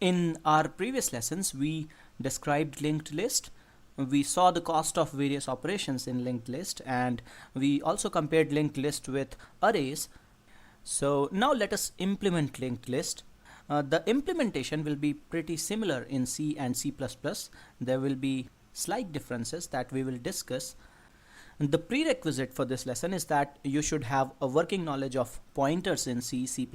In our previous lessons, we described linked list. We saw the cost of various operations in linked list, and we also compared linked list with arrays. So now let us implement linked list. The implementation will be pretty similar in C and C++. There will be slight differences that we will discuss. The prerequisite for this lesson is that you should have a working knowledge of pointers in C, C++,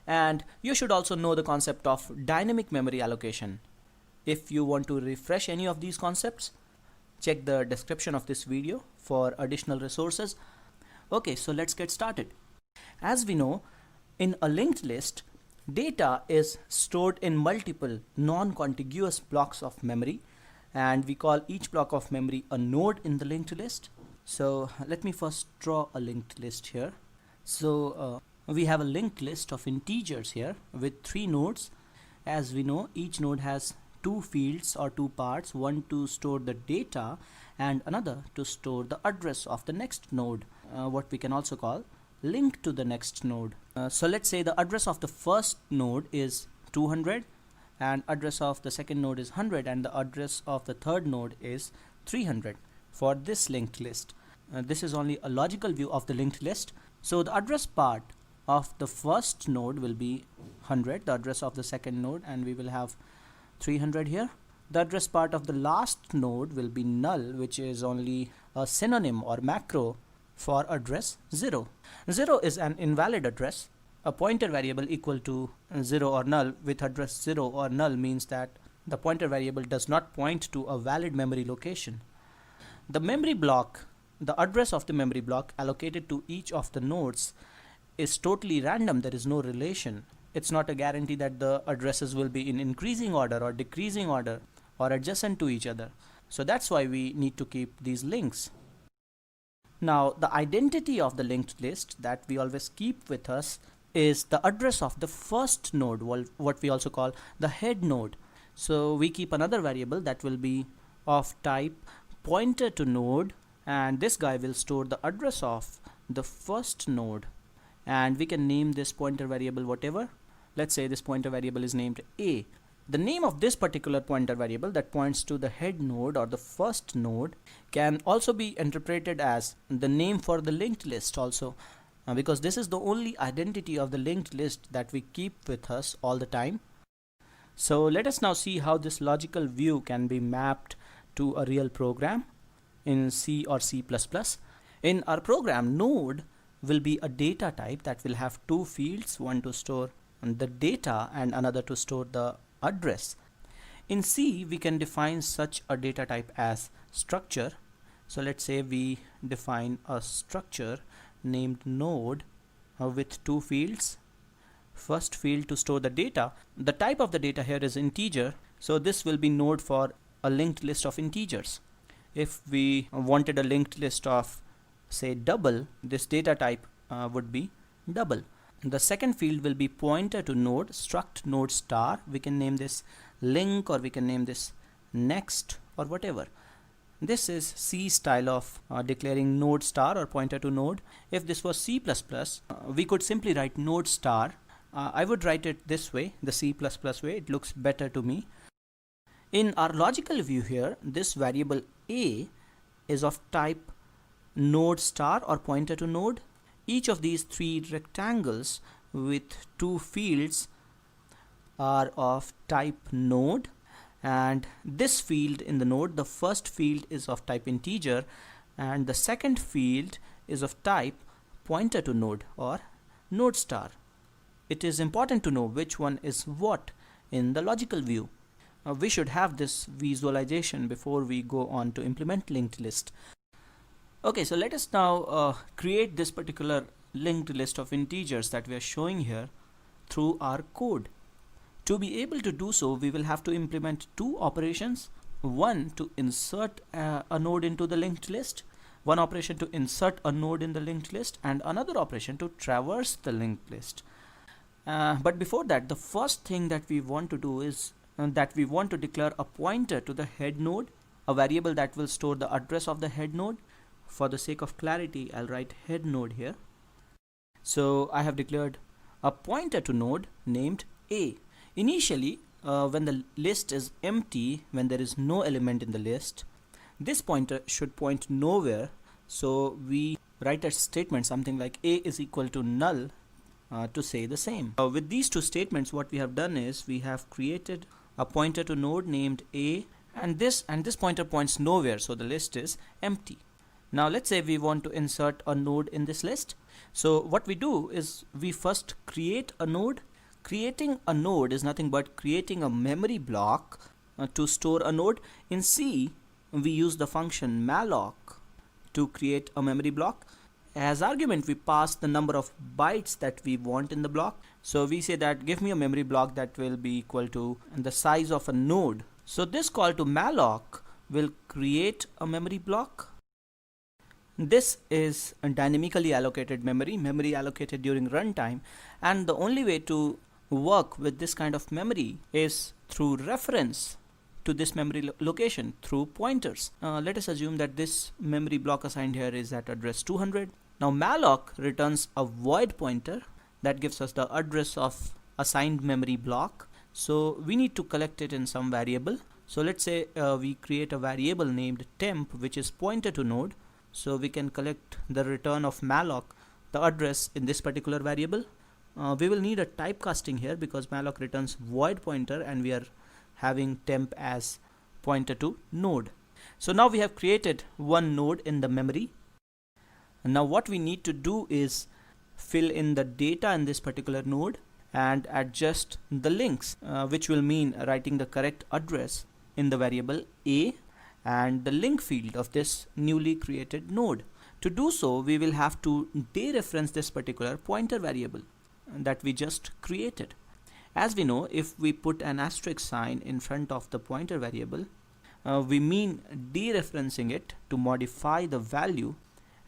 and you should also know the concept of dynamic memory allocation. If you want to refresh any of these concepts, check the description of this video for additional resources. Okay, so let's get started. As we know, in a linked list, data is stored in multiple non-contiguous blocks of memory, and we call each block of memory a node in the linked list. So let me first draw a linked list here. So we have a linked list of integers here with 3 nodes. As we know, each node has 2 fields or 2 parts, one to store the data and another to store the address of the next node, what we can also call link to the next node. So let's say the address of the first node is 200 and address of the second node is 100 and the address of the third node is 300 for this linked list. This is only a logical view of the linked list. So the address part of the first node will be 100, the address of the second node, and we will have 300 here. The address part of the last node will be null, which is only a synonym or macro for address 0. 0 is an invalid address. A pointer variable equal to 0 or null with address 0 or null means that the pointer variable does not point to a valid memory location. The memory block, the address of the memory block allocated to each of the nodes is totally random. There is no relation. It's not a guarantee that the addresses will be in increasing order or decreasing order or adjacent to each other. So that's why we need to keep these links. Now the identity of the linked list that we always keep with us is the address of the first node, what we also call the head node. So we keep another variable that will be of type pointer to node, and this guy will store the address of the first node, and we can name this pointer variable whatever. Let's say this pointer variable is named A. The name of this particular pointer variable that points to the head node or the first node can also be interpreted as the name for the linked list also, because this is the only identity of the linked list that we keep with us all the time. So let us now see how this logical view can be mapped to a real program in C or C++. In our program, node will be a data type that will have 2 fields, one to store the data and another to store the address. In C, we can define such a data type as structure. So let's say we define a structure named node with 2 fields. First field to store the data. The type of the data here is integer, so this will be node for a linked list of integers. If we wanted a linked list of say double, this data type would be double. The second field will be pointer to node, struct node star. We can name this link or we can name this next or whatever. This is C style of declaring node star or pointer to node. If this was C++, we could simply write node star. I would write it this way, the C++ way. It looks better to me. In our logical view here, this variable A is of type node star or pointer to node. Each of these 3 rectangles with 2 fields are of type node, and this field in the node, the first field is of type integer and the second field is of type pointer to node or node star. It is important to know which one is what in the logical view. We should have this visualization before we go on to implement linked list. Okay, so let us now create this particular linked list of integers that we are showing here through our code. To be able to do so, we will have to implement 2 operations. One to insert a node into the linked list, one operation to insert a node in the linked list, and another operation to traverse the linked list. But before that, the first thing that we want to do is that we want to declare a pointer to the head node, a variable that will store the address of the head node. For the sake of clarity, I'll write head node here. So I have declared a pointer to node named A. Initially, when the list is empty, when there is no element in the list, this pointer should point nowhere. So we write a statement something like a is equal to null to say the same. With these two statements, what we have done is we have created a pointer to node named a, and this pointer points nowhere, so the list is empty. Now let's say we want to insert a node in this list. So what we do is we first create a node. Creating a node is nothing but creating a memory block to store a node. In C, we use the function malloc to create a memory block. As argument, we pass the number of bytes that we want in the block. So we say that give me a memory block that will be equal to the size of a node. So this call to malloc will create a memory block. This is a dynamically allocated memory allocated during runtime, and the only way to work with this kind of memory is through reference to this memory location through pointers. Let us assume that this memory block assigned here is at address 200. Now malloc returns a void pointer that gives us the address of assigned memory block. So we need to collect it in some variable. So let's say we create a variable named temp, which is pointer to node. So we can collect the return of malloc, the address in this particular variable. We will need a typecasting here because malloc returns void pointer and we are having temp as pointer to node. So now we have created one node in the memory. And now what we need to do is fill in the data in this particular node and adjust the links, which will mean writing the correct address in the variable a and the link field of this newly created node. To do so, we will have to dereference this particular pointer variable that we just created. As we know, if we put an asterisk sign in front of the pointer variable, we mean dereferencing it to modify the value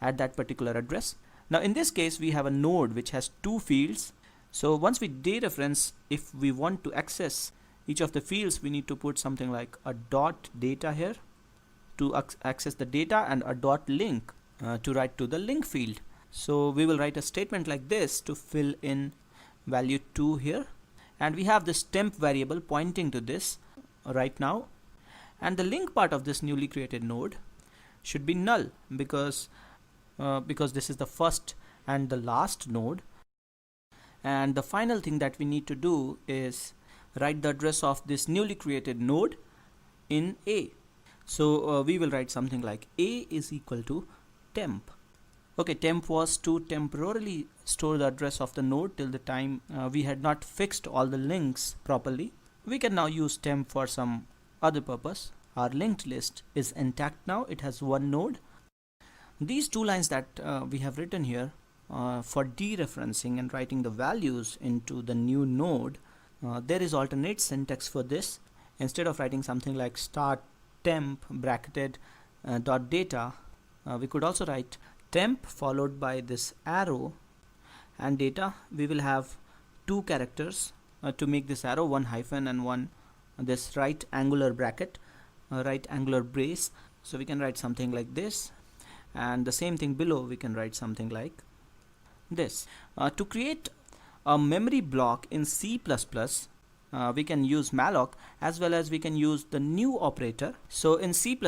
at that particular address. Now in this case, we have a node which has two fields. So once we dereference, if we want to access each of the fields, we need to put something like a dot data here to access the data and a dot link to write to the link field. So we will write a statement like this to fill in value 2 here, and we have this temp variable pointing to this right now, and the link part of this newly created node should be null because this is the first and the last node. And the final thing that we need to do is write the address of this newly created node in A. So we will write something like A is equal to temp. Okay, temp was to temporarily store the address of the node till the time we had not fixed all the links properly. We can now use temp for some other purpose. Our linked list is intact now. It has one node. These two lines that we have written here for dereferencing and writing the values into the new node, there is alternate syntax for this. Instead of writing something like start temp bracketed dot data, we could also write temp followed by this arrow and data. We will have two characters to make this arrow, one hyphen and one this right angular bracket, right angular brace. So we can write something like this, and the same thing below we can write something like this. To create a memory block in C++, we can use malloc as well as we can use the new operator. So in C++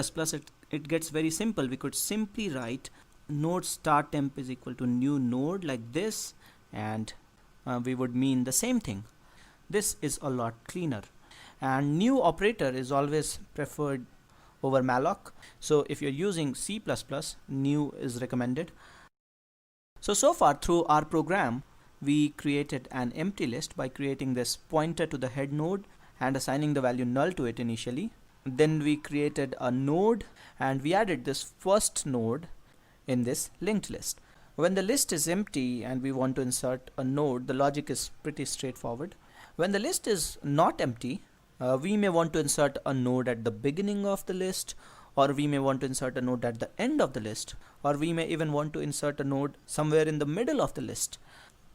it gets very simple. We could simply write node start temp is equal to new node like this, and we would mean the same thing. This is a lot cleaner, and new operator is always preferred over malloc. So if you're using C++, new is recommended. So far through our program, we created an empty list by creating this pointer to the head node and assigning the value null to it initially. Then we created a node and we added this first node in this linked list. When the list is empty and we want to insert a node, the logic is pretty straightforward. When the list is not empty, we may want to insert a node at the beginning of the list, or we may want to insert a node at the end of the list, or we may even want to insert a node somewhere in the middle of the list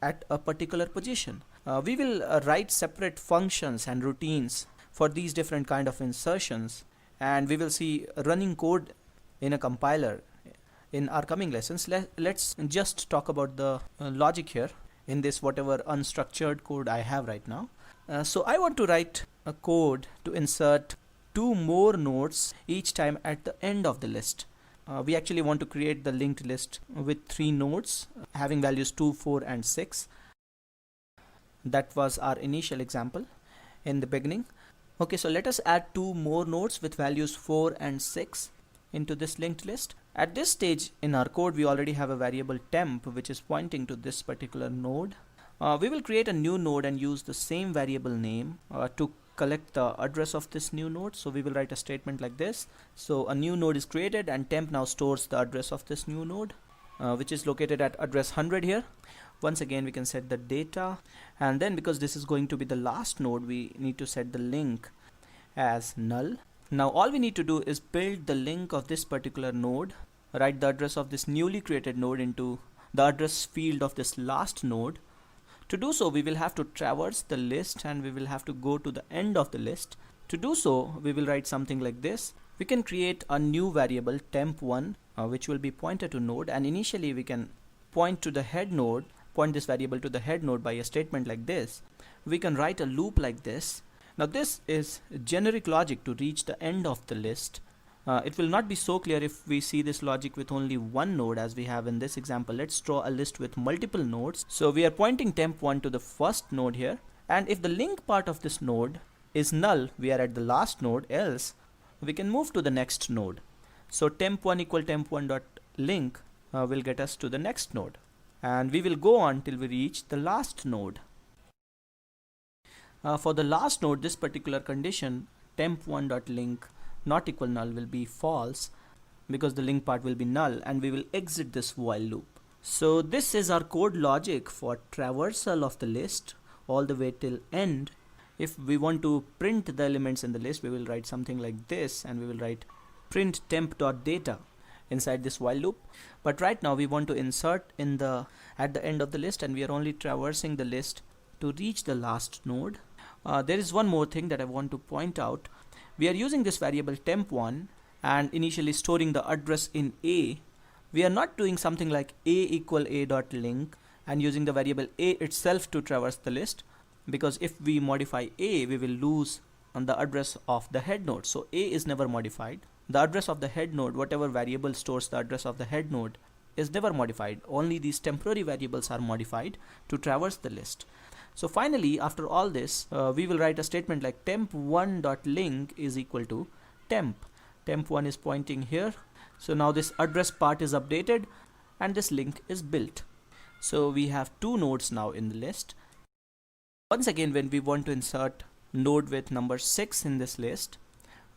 at a particular position. We will write separate functions and routines for these different kind of insertions, and we will see running code in a compiler in our coming lessons. Let's just talk about the logic here in this whatever unstructured code I have right now. So I want to write a code to insert two more nodes each time at the end of the list. We actually want to create the linked list with 3 nodes having values 2, 4 and 6. That was our initial example in the beginning. Okay, so let us add 2 more nodes with values 4 and 6 into this linked list. At this stage in our code, we already have a variable temp which is pointing to this particular node. We will create a new node and use the same variable name to collect the address of this new node. So we will write a statement like this. So a new node is created and temp now stores the address of this new node, which is located at address 100 here. Once again, we can set the data, and then because this is going to be the last node, we need to set the link as null. Now all we need to do is build the link of this particular node, write the address of this newly created node into the address field of this last node. To do so, we will have to traverse the list and we will have to go to the end of the list. To do so, we will write something like this. We can create a new variable temp1 which will be pointed to node, and initially we can point to the head node, point this variable to the head node by a statement like this. We can write a loop like this. Now this is generic logic to reach the end of the list. It will not be so clear if we see this logic with only one node as we have in this example. Let's draw a list with multiple nodes. So we are pointing temp1 to the first node here, and if the link part of this node is null, we are at the last node, else we can move to the next node. So temp1 equal temp1 dot link will get us to the next node, and we will go on till we reach the last node. For the last node, this particular condition temp1 dot link not equal null will be false because the link part will be null, and we will exit this while loop. So this is our code logic for traversal of the list all the way till end. If we want to print the elements in the list, we will write something like this, and we will write print temp.data inside this while loop. But right now we want to insert at the end of the list, and we are only traversing the list to reach the last node. There is one more thing that I want to point out. We are using this variable temp1 and initially storing the address in A. We are not doing something like a equal a dot link and using the variable a itself to traverse the list, because if we modify a, we will lose on the address of the head node. So a is never modified. The address of the head node, whatever variable stores the address of the head node, is never modified. Only these temporary variables are modified to traverse the list. So finally, after all this, we will write a statement like temp1.link is equal to temp. Temp1 is pointing here. So now this address part is updated and this link is built. So we have 2 nodes now in the list. Once again, when we want to insert node with number 6 in this list,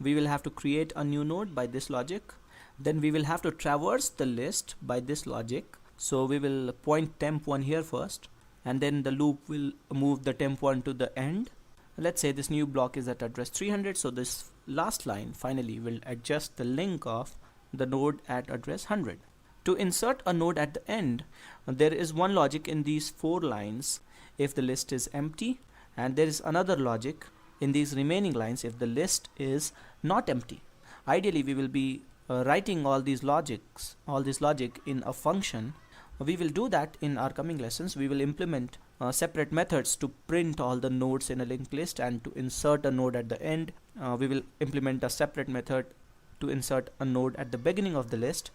we will have to create a new node by this logic. Then we will have to traverse the list by this logic. So we will point temp1 here first, and then the loop will move the temp1 to the end. Let's say this new block is at address 300, so this last line finally will adjust the link of the node at address 100. To insert a node at the end, there is one logic in these 4 lines if the list is empty, and there is another logic in these remaining lines if the list is not empty. Ideally, we will be writing all this logic in a function. We will do that in our coming lessons. We will implement separate methods to print all the nodes in a linked list, and to insert a node at the end, we will implement a separate method to insert a node at the beginning of the list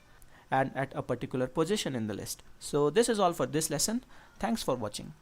and at a particular position in the list. So this is all for this lesson. Thanks for watching.